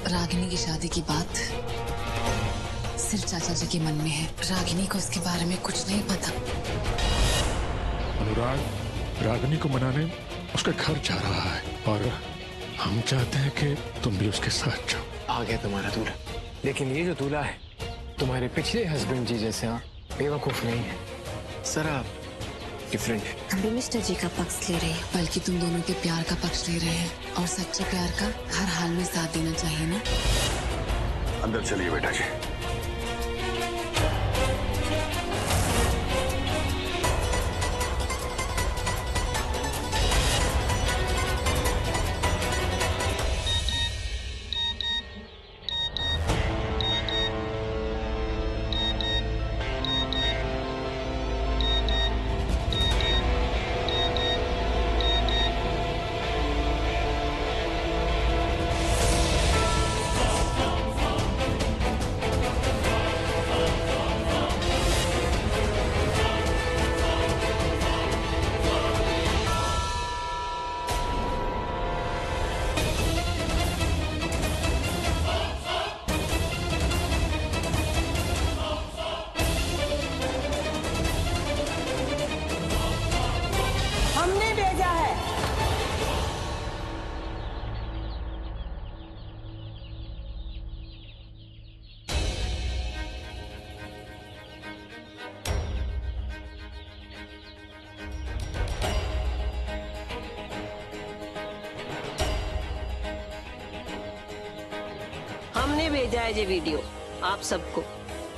रागिनी की शादी की बात सिर्फ चाचा जी के मन में है। रागिनी को उसके बारे में कुछ नहीं पता। अनुराग रागिनी को मनाने उसके घर जा रहा है और हम चाहते हैं कि तुम भी उसके साथ जाओ। आ गया तुम्हारा दूल्हा, लेकिन ये जो दूल्हा है तुम्हारे पिछले हस्बैंड जी जैसे बेवकूफ नहीं है, जरा डिफरेंट है। हम भी मिस्टर जी का पक्ष ले रहे हैं, बल्कि तुम दोनों के प्यार का पक्ष ले रहे हैं और सच्चे प्यार का हर हाल में साथ देना चाहिए ना। अंदर चलिए बेटा जी। हमने भेजा है। हमने भेजा है ये वीडियो आप सबको।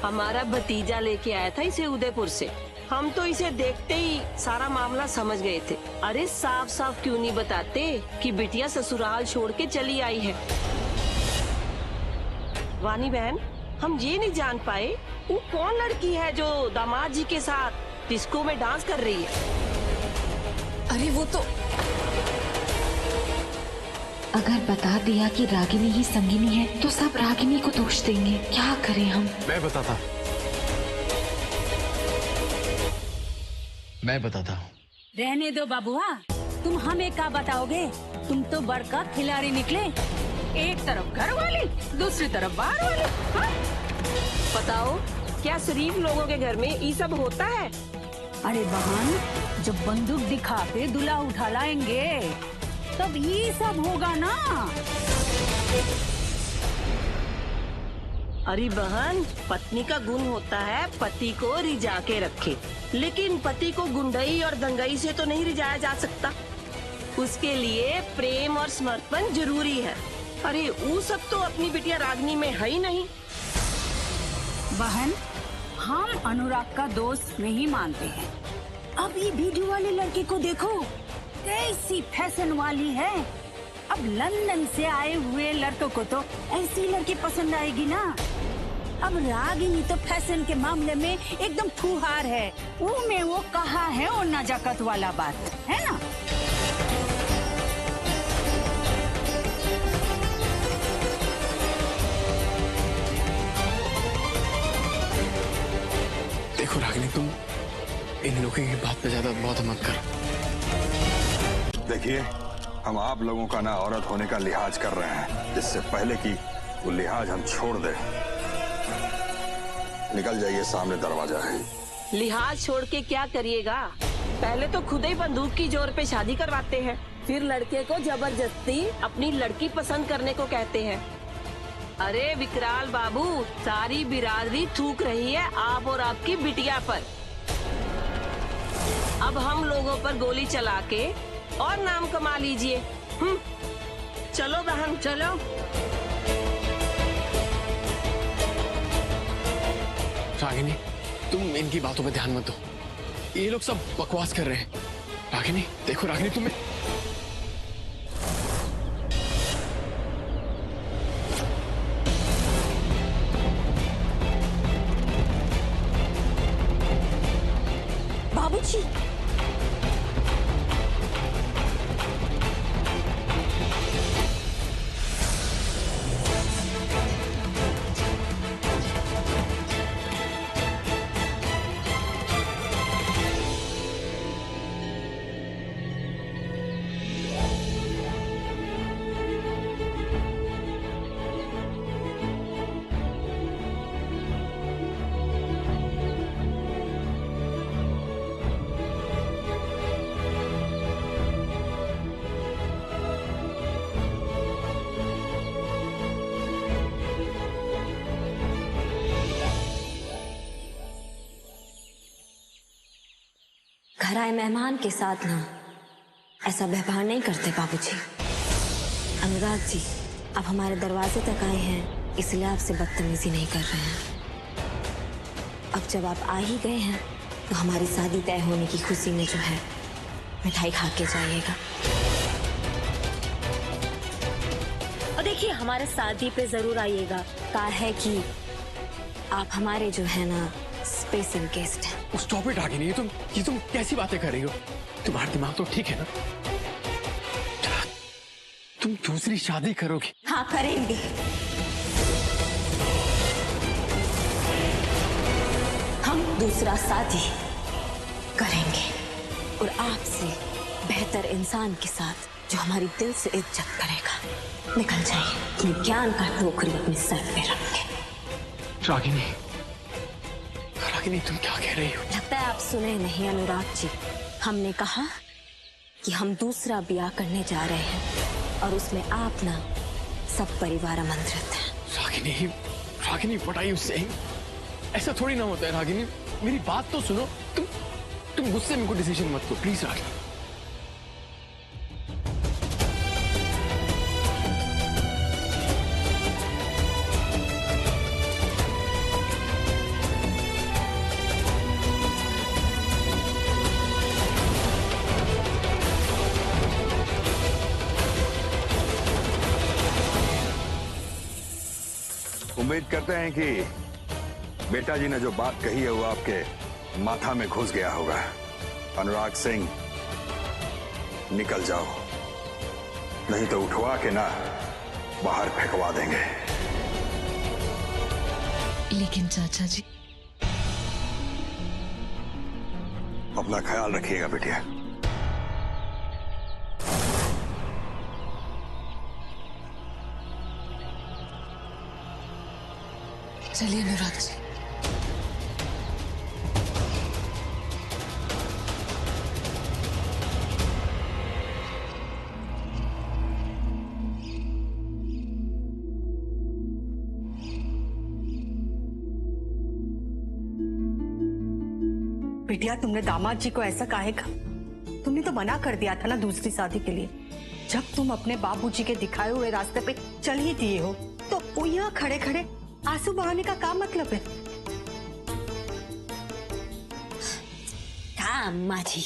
हमारा भतीजा लेके आया था इसे उदयपुर से। हम तो इसे देखते ही सारा मामला समझ गए थे। अरे साफ साफ क्यों नहीं बताते कि बिटिया ससुराल छोड़ के चली आई है। वानी बहन, हम ये नहीं जान पाए वो कौन लड़की है जो दामाद जी के साथ डिस्को में डांस कर रही है। अरे वो तो अगर बता दिया कि रागिनी ही संगिनी है तो सब रागिनी को दोष देंगे। क्या करें हम? मैं बताता हूँ। रहने दो बाबुआ, तुम हमें क्या बताओगे? तुम तो बड़का खिलाड़ी निकले। एक तरफ घर वाली, दूसरी तरफ बाहर वाली। हाँ? बताओ, क्या शरीफ लोगों के घर में ये सब होता है? अरे बहन, जब बंदूक दिखा के दूल्हा उठा लाएंगे तब ये सब होगा ना। अरे बहन, पत्नी का गुण होता है पति को रिझा के रखे, लेकिन पति को गुंडई और दंगई से तो नहीं रिझाया जा सकता। उसके लिए प्रेम और समर्पण जरूरी है। अरे वो सब तो अपनी बिटिया रागिनी में है ही नहीं। बहन, हम अनुराग का दोस्त नहीं मानते हैं। अब ये वीडियो वाली लड़की को देखो, कैसी फैशन वाली है। अब लंदन से आए हुए लड़कों को तो ऐसी लड़की पसंद आएगी ना। अब रागिनी तो फैशन के मामले में एकदम फुहार है। वो में वो कहा है और नजाकत वाला बात है ना। देखो रागिनी, तुम इन लोगों की बात पे ज्यादा बहुत मत करो। देखिए, हम आप लोगों का ना औरत होने का लिहाज कर रहे हैं, इससे पहले कि वो लिहाज हम छोड़ दे। निकल जाइए, सामने दरवाजा है। लिहाज छोड़ के क्या करिएगा? पहले तो खुद ही बंदूक की जोर पे शादी करवाते हैं, फिर लड़के को जबरदस्ती अपनी लड़की पसंद करने को कहते हैं। अरे विकराल बाबू, सारी बिरादरी थूक रही है आप और आपकी बिटिया पर। अब हम लोगों पर गोली चला के और नाम कमा लीजिए। चलो बहन, चलो। रागिनी, तुम इनकी बातों पे ध्यान मत दो। ये लोग सब बकवास कर रहे हैं। रागिनी देखो, रागिनी तुम्हें बाबूजी, घर आए मेहमान के साथ ना ऐसा व्यवहार नहीं करते बाबूजी। अनुराग जी, आप हमारे दरवाजे तक आए हैं इसलिए आपसे बदतमीजी नहीं कर रहे हैं। अब जब आप आ ही गए हैं तो हमारी शादी तय होने की खुशी में जो है मिठाई खा के जाइएगा। और देखिए हमारे शादी पे जरूर आइएगा। कहा है कि आप हमारे जो है ना स्पेशल गेस्ट हैं। स्टॉप इट रागिनी, ये तुम कैसी बातें कर रही हो? तुम्हारा दिमाग तो ठीक है ना? तुम दूसरी शादी करोगी? हाँ करेंगे। हम दूसरा शादी करेंगे और आपसे बेहतर इंसान के साथ जो हमारी दिल से इज्जत करेगा। निकल जाइए, अपने ज्ञान का टोकरी अपने सर पे रख के। रागिनी, रागिनी तुम क्या कह रही हो? लगता है आप सुने नहीं अनुराग जी। हमने कहा कि हम दूसरा ब्याह करने जा रहे हैं और उसमें आप ना सब परिवार आमंत्रित हैं। Ragini, Ragini what are you saying? ऐसा थोड़ी ना होता है रागिनी, मेरी बात तो सुनो। तुम गुस्से में कोई डिसीजन मत लो प्लीज रागिनी। उम्मीद करते हैं कि बेटा जी ने जो बात कही है वो आपके माथा में घुस गया होगा। अनुराग सिंह, निकल जाओ, नहीं तो उठवा के ना बाहर फेंकवा देंगे। लेकिन चाचा जी, अपना ख्याल रखिएगा बेटिया। चलिए अनुराग जी। बिटिया, तुमने दामाद जी को ऐसा काहे कहा? तुमने तो मना कर दिया था ना दूसरी शादी के लिए। जब तुम अपने बाबूजी के दिखाए हुए रास्ते पे चल ही दिए हो तो वो यहाँ खड़े खड़े आंसू बहाने का क्या मतलब है? हाँ अम्मा जी,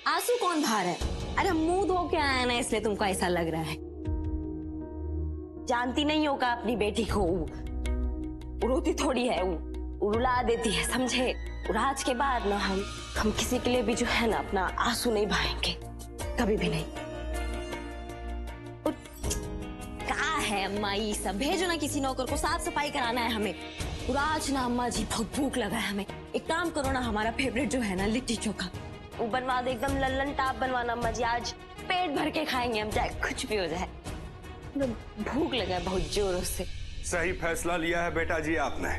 आंसू कौन बहा रहा है? अरे मुंह धो के आया ना इसलिए तुमको ऐसा लग रहा है। जानती नहीं होगा अपनी बेटी को, रोती थोड़ी है, वो रुला देती है, समझे? और आज के बाद ना हम किसी के लिए भी जो है ना अपना आंसू नहीं बहाएंगे, कभी भी नहीं। कहा है अम्मा, ये सब भेजो ना किसी नौकर को, साफ सफाई कराना है हमें। और आज ना अम्मा जी बहुत भूख लगा है हमें। एक काम करो ना, हमारा फेवरेट जो है ना लिट्टी चोखा, वो बनवा दो, एकदम लल्लन टाप बनवाना अम्मा जी। आज पेट भर के खाएंगे हम, चाहे कुछ भी हो जाए। भूख लगा है बहुत जोरों से। सही फैसला लिया है बेटा जी आपने।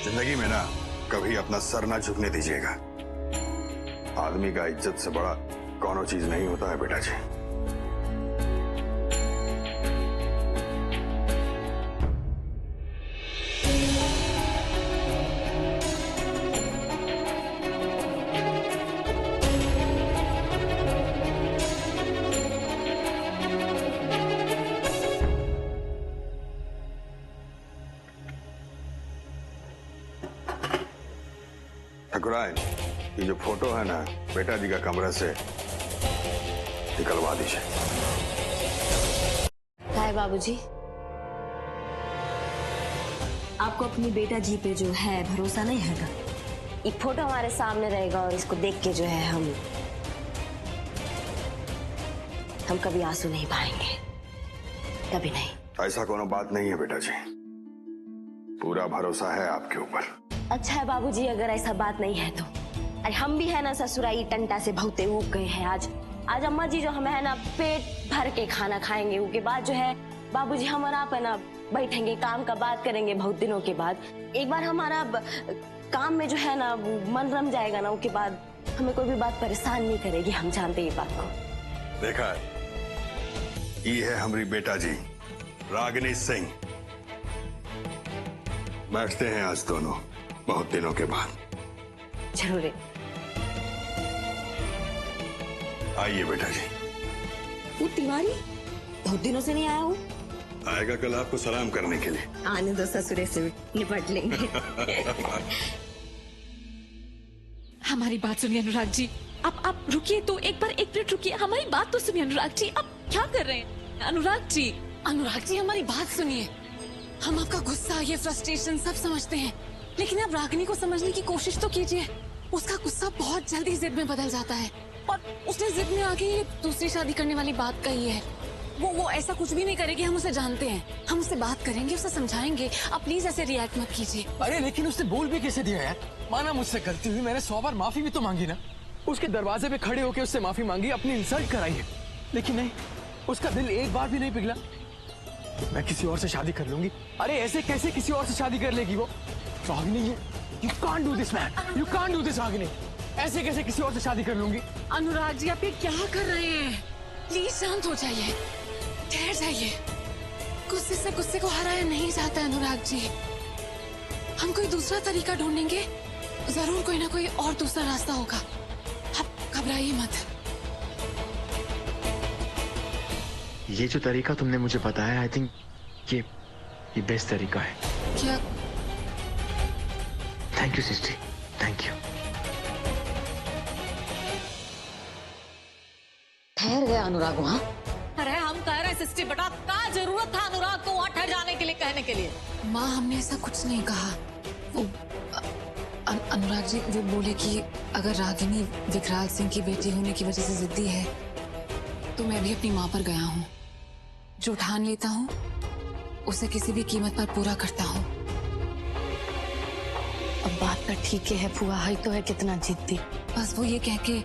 जिंदगी में ना कभी अपना सर ना झुकने दीजिएगा। आदमी का इज्जत से बड़ा कौनो चीज नहीं होता है बेटा जी। ठकुराइन, ये जो फोटो है ना बेटा जी का कमरे से निकलवा दीजिए। काय बाबूजी, आपको अपनी बेटा जी पे जो है भरोसा नहीं है का? एक फोटो हमारे सामने रहेगा और इसको देख के जो है हम कभी आंसू नहीं बहाएंगे, कभी नहीं। ऐसा कोनो बात नहीं है बेटा जी, पूरा भरोसा है आपके ऊपर। अच्छा है बाबूजी, अगर ऐसा बात नहीं है तो अरे हम भी है ना ससुराई टंटा से बहुते उग गए हैं। आज अम्मा जी जो हमें है ना पेट भर के खाना खाएंगे, उसके बाद जो है बाबूजी हम और आप है ना बैठेंगे, काम का बात करेंगे बहुत दिनों के बाद। एक बार हमारा काम में जो है ना मन रम जाएगा ना, उसके बाद हमें कोई भी बात परेशान नहीं करेगी, हम जानते ये बात को। देखा, ये है हमारी बेटा जी रागिनी सिंह। बैठते हैं आज दोनों बहुत दिनों के बाद। जरूर है। आइए बेटा जी। वो तिवारी बहुत दिनों से नहीं आया हूँ। आएगा कल आपको सलाम करने के लिए। आने दो, ससुरे से निपट लेंगे। हमारी बात सुनिए अनुराग जी, आप रुकिए तो, एक मिनट रुकिए, हमारी बात तो सुनिए अनुराग जी। आप क्या कर रहे हैं अनुराग जी? अनुराग जी हमारी बात सुनिए। हम आपका गुस्सा, ये फ्रस्ट्रेशन सब समझते हैं, लेकिन आप रागिनी को समझने की कोशिश तो कीजिए। उसका गुस्सा बहुत जल्दी जिद में बदल जाता है और उसने जिद में आके ये दूसरी शादी करने वाली बात कही है। वो ऐसा कुछ भी नहीं करेगी, हम उसे जानते हैं। हम उससे बात करेंगे, उसे समझाएंगे। आप प्लीज ऐसे रिएक्ट मत कीजिए। अरे लेकिन उसने बोल भी कैसे दिया यार? माना मुझसे गलती हुई, मैंने 100 बार माफी भी तो मांगी ना। उसके दरवाजे पे खड़े होकर उससे माफी मांगी, अपनी इंसल्ट कराई है, लेकिन नहीं, उसका दिल एक बार भी नहीं पिघला। मैं किसी और से शादी कर लूंगी। अरे ऐसे कैसे किसी और से शादी कर लेगी वो? Ragini, you can't do this man, you can't do this Ragini. ऐसे कैसे किसी और से शादी कर लूंगी? अनुराग जी आप ये क्या कर रहे हैं? प्लीज शांत हो जाइए, ठहर जाइए। गुस्से से गुस्से को हराया नहीं जाता अनुराग जी। हम कोई दूसरा तरीका ढूंढेंगे, जरूर कोई ना कोई और दूसरा रास्ता होगा। आप घबराइए मत। ये जो तरीका तुमने मुझे बताया, आई थिंक ये बेस्ट तरीका है। क्या? थैंक यू सिस्टी, थैंक यू। ठहर गया अनुराग वहाँ। अरे हम कह रहे सिस्टी बेटा, क्या जरूरत था अनुराग को वहाँ ठहर जाने के लिए, कहने के लिए? माँ हमने ऐसा कुछ नहीं कहा। वो अनुराग जी वो बोले कि अगर रागिनी विकराल सिंह की बेटी होने की वजह से जिद्दी है तो मैं भी अपनी माँ पर गया हूँ। जो ठान लेता हूँ उसे किसी भी कीमत पर पूरा करता हूँ। अब बात पर ठीक है फुआ, है तो है कितना जिद्दी। बस वो ये कह के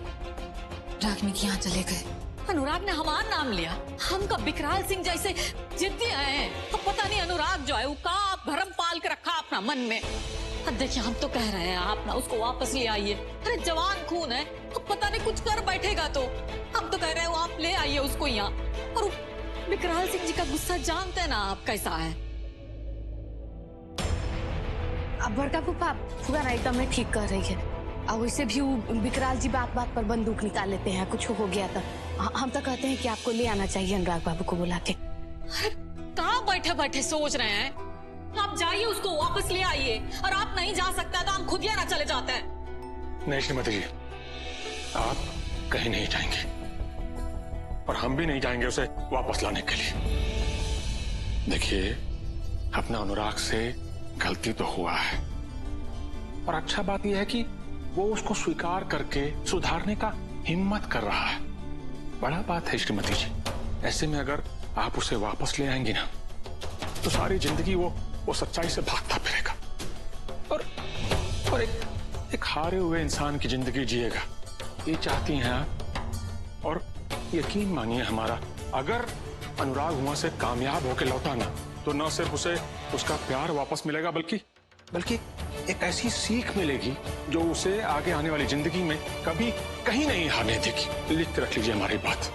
रागिनी के यहाँ चले गए। अनुराग ने हमारा नाम लिया। हम का विकराल सिंह जैसे जिद्दी हैं। अब पता नहीं अनुराग जो है वो का भरम पाल के रखा अपना मन में। अब देखिए हम तो कह रहे हैं आप ना उसको वापस ले आइए। अरे जवान खून है, अब पता नहीं कुछ कर बैठेगा तो। हम तो कह रहे हैं वो आप ले आइए उसको यहाँ। और विकराल सिंह जी का गुस्सा जानते हैं ना आप कैसा है। अब बड़का फुआ ना एकदम में ठीक कर रही है। और वैसे भी विकराल जी बात बात पर बंदूक निकाल लेते हैं, कुछ हो गया तो हम तो कहते हैं कि आपको ले आना चाहिए अनुराग बाबू को बुला के। अरे कहाँ बैठे बैठे सोच रहे हैं? आप जाइए उसको वापस ले आइए। और आप नहीं जा सकते तो हम खुद ही ना चले जाते हैं। नहीं श्रीमती जी, आप कहीं नहीं जाएंगे और हम भी नहीं जाएंगे उसे वापस लाने के लिए। देखिए अपना अनुराग से गलती तो हुआ है और अच्छा बात यह है कि वो उसको स्वीकार करके सुधारने का हिम्मत कर रहा है। बड़ा बात है श्रीमती जी। ऐसे में अगर आप उसे वापस ले आएंगी ना तो सारी जिंदगी वो सच्चाई से भागता फिरेगा और एक हारे हुए इंसान की जिंदगी जिएगा। ये चाहती हैं आप। और यकीन मानिए हमारा, अगर अनुराग वहां से कामयाब होकर लौटा ना तो न सिर्फ उसे उसका प्यार वापस मिलेगा बल्कि एक ऐसी सीख मिलेगी जो उसे आगे आने वाली जिंदगी में कभी कहीं नहीं हारने देगी। लिख के रख लीजिए हमारी बात।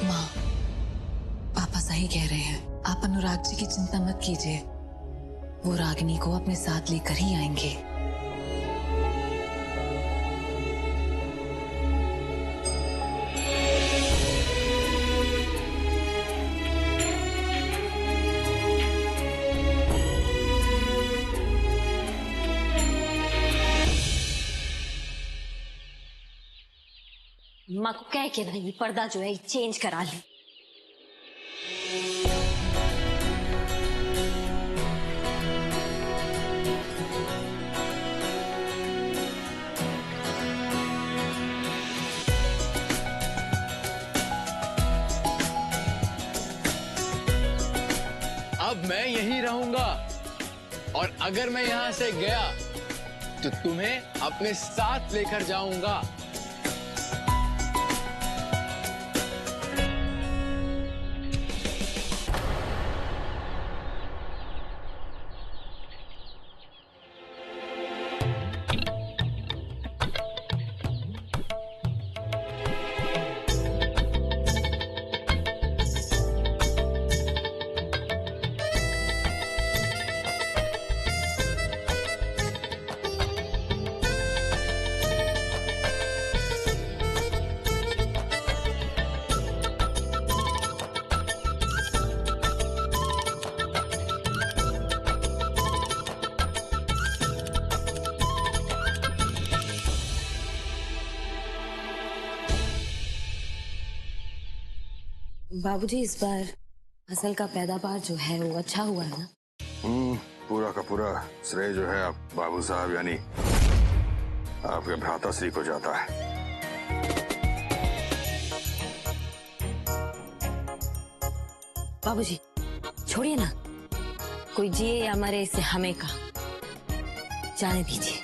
माँ पापा सही कह रहे हैं। आप अनुराग जी की चिंता मत कीजिए, वो रागिनी को अपने साथ लेकर ही आएंगे। माँ को कह के नहीं पर्दा जो है चेंज करा ले। अब मैं यहीं रहूंगा और अगर मैं यहां से गया तो तुम्हें अपने साथ लेकर जाऊंगा। बाबूजी इस बार फसल का पैदावार जो है वो अच्छा हुआ है ना? पूरा का पूरा श्रेय जो है आप बाबू साहब यानी आपके भ्राताश्री को जाता है। बाबूजी छोड़िए ना, कोई जिए या मरे इससे हमें का जाने दीजिए।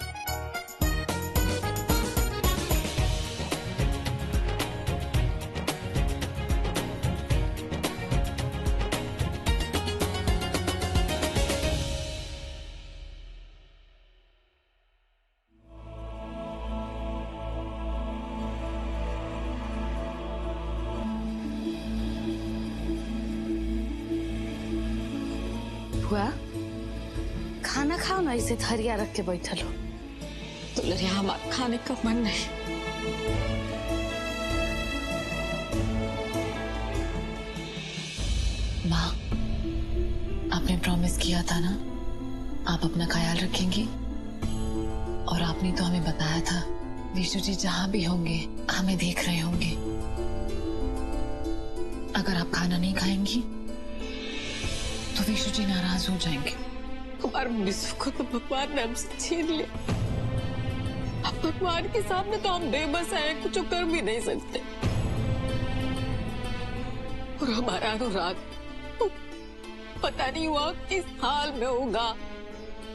हुआ खाना खाओ ना, इसे थरिया रख के बैठल हो। दुलरिया हमारा खाने का मन नहीं। माँ, आपने प्रॉमिस किया था ना आप अपना ख्याल रखेंगी, और आपने तो हमें बताया था विष्णु जी जहां भी होंगे हमें देख रहे होंगे। अगर आप खाना नहीं खाएंगी तो विष्णु जी नाराज हो जाएंगे। हमारे विष्णु को तो भगवान ने हमसे छीन लिया। अब भगवान के सामने तो हम बेबस हैं, कुछ कर भी नहीं सकते। और हमारा अनुराग तो पता नहीं हुआ किस हाल में होगा।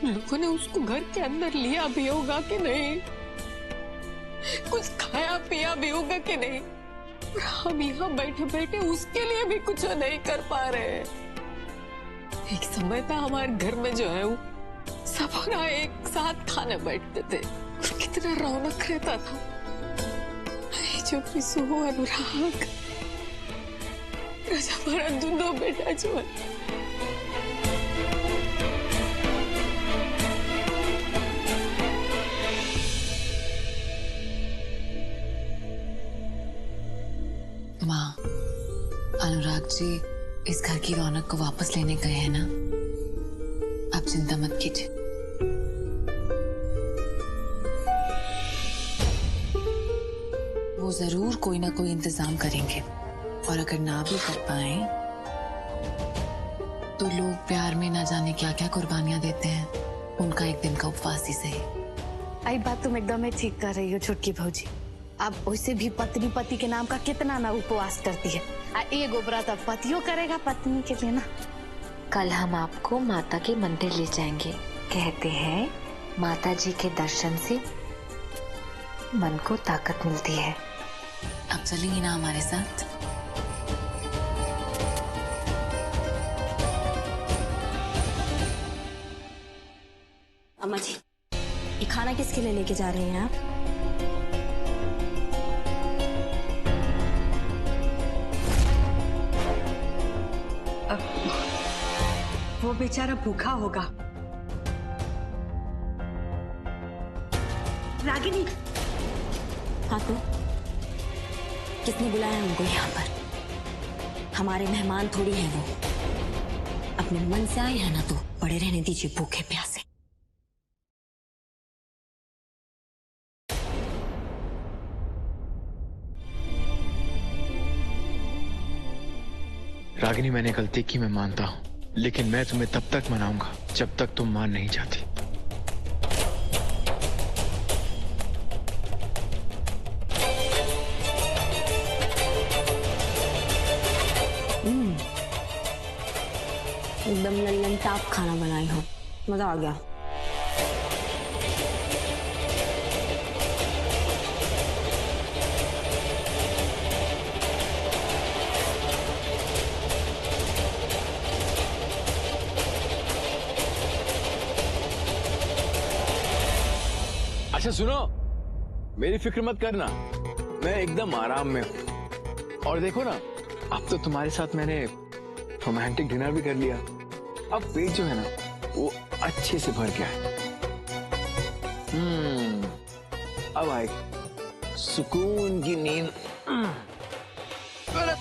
लोगों ने उसको घर के अंदर लिया भी होगा कि नहीं, कुछ खाया पिया भी होगा कि नहीं, और हम यहाँ बैठे बैठे उसके लिए भी कुछ नहीं कर पा रहे हैं। एक समय था हमारे घर में जो है वो सब ना एक साथ खाने बैठते थे और कितना रौनक रहता था। अरे जो विष्णु अनुराग हमारा दोनों बेटा जो है माँ, अनुराग जी इस घर की रौनक को वापस लेने गए हैं ना, आप चिंता मत कीजिए। वो जरूर कोई ना कोई इंतजाम करेंगे, और अगर ना भी कर पाए तो लोग प्यार में ना जाने क्या क्या कुर्बानियां देते हैं, उनका एक दिन का उपवास ही सही। आई बात तुम एकदम ठीक कर रही हो छोटकी भौजी। अब वैसे भी पत्नी पति के नाम का कितना ना उपवास करती है। ये गोबरा तब पतियों करेगा पत्नी के लिए ना। कल हम आपको माता के मंदिर ले जाएंगे। कहते हैं माता जी के दर्शन से मन को ताकत मिलती है। आप चलेंगी ना हमारे साथ? अम्मा जी, ये खाना किसके लिए लेके जा रहे हैं आप? वो बेचारा भूखा होगा। रागिनी। हाँ तो किसने बुलाया उनको यहाँ पर? हमारे मेहमान थोड़ी हैं वो, अपने मन से आए हैं ना तो पड़े रहने दीजिए भूखे प्यासे। रागिनी, मैंने गलती की, मैं मानता हूं, लेकिन मैं तुम्हें तब तक मनाऊंगा जब तक तुम मान नहीं जाती। एकदम लल्लन टाप खाना बनाई हो, मजा आ गया। अच्छा सुनो, मेरी फिक्र मत करना, मैं एकदम आराम में हूँ। और देखो ना, अब तो तुम्हारे साथ मैंने रोमांटिक डिनर भी कर लिया। अब पेट जो है ना वो अच्छे से भर गया है। अब आए सुकून की नींद। अरे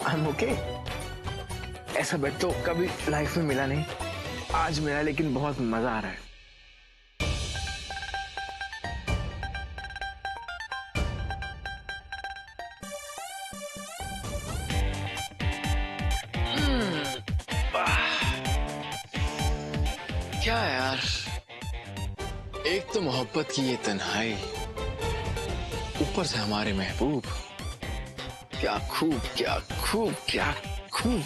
I'm okay। ऐसा बेड तो कभी लाइफ में मिला नहीं, आज मिला, लेकिन बहुत मजा आ रहा है। क्या यार, एक तो मोहब्बत की ये तन्हाई, ऊपर से हमारे महबूब। क्या खूब, क्या खूब, क्या खूब।